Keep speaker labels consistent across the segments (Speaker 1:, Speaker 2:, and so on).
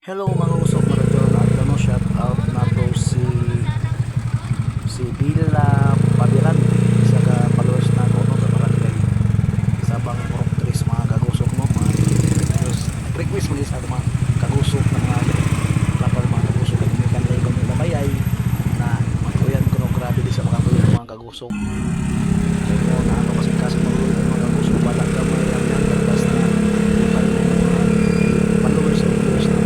Speaker 1: Hello mga usok maradyon at ano shout out na to si Bila Pabiran isa ka followers na ko no sa barangay Sabang Porok mga kagusok no mga request mo sa mga kagusok na mga kapal mga kagusok at may kanlay kami labayay na magkuyan ko no grabe di sa mga kagusok so na ano kasi mga kagusok wala ka mo yan talabas na followers na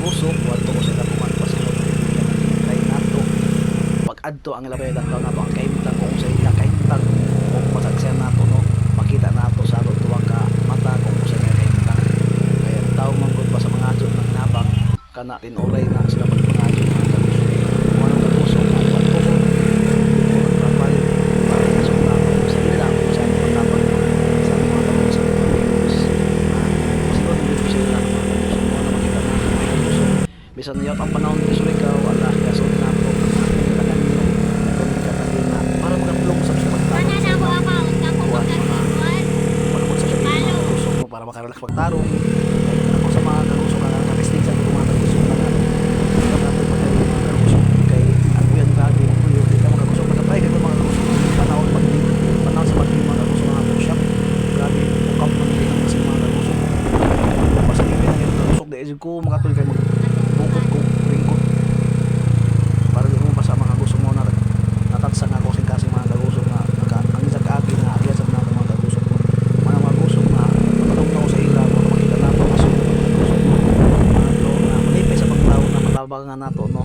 Speaker 1: usok wato ko sila pumanpas ko kay nato pag adto ang labay lang daw nato ang kaimtang kung sa ila kaimtang kung masagsan nato no makita nato sa ato tuwang ka mata kung sa ila kaimtang kaya tao manggod pa sa mga adyo ng nabang kana tinuray na sila magpangadyo mga kagusok mga kagusok ang wato ko kapal para masok nato sa ila kung saan ang nabang sa mga kagusok masunod dito sa ila bisan niya ang panahon ni Surika wala kaya so na po tagan niyo kung katabi na para makaplong sa pagtarong para makarelax pagtarong ako sa mga kagusok na nakastig sa mga kagusok na natin mga kagusok kay ako yan grabe hindi ka mga kagusok magkatry kayo mga kagusok panahon sa pagting mga kagusok na natin shop grabe ukap ng tingin sa mga kagusok basta hindi na yung kagusok dahil ko makatuloy kayo bukod ko lingkod para di mo pa sa mga gusto mo na natatsa nga ko kasi mga kagusok na ang isa kaagi na agad sa mga kagusok mo mga gusok na matulog na ko sa ila mo makita nato kasi gusok mo na manipis sa pagtao na matabang nga nato no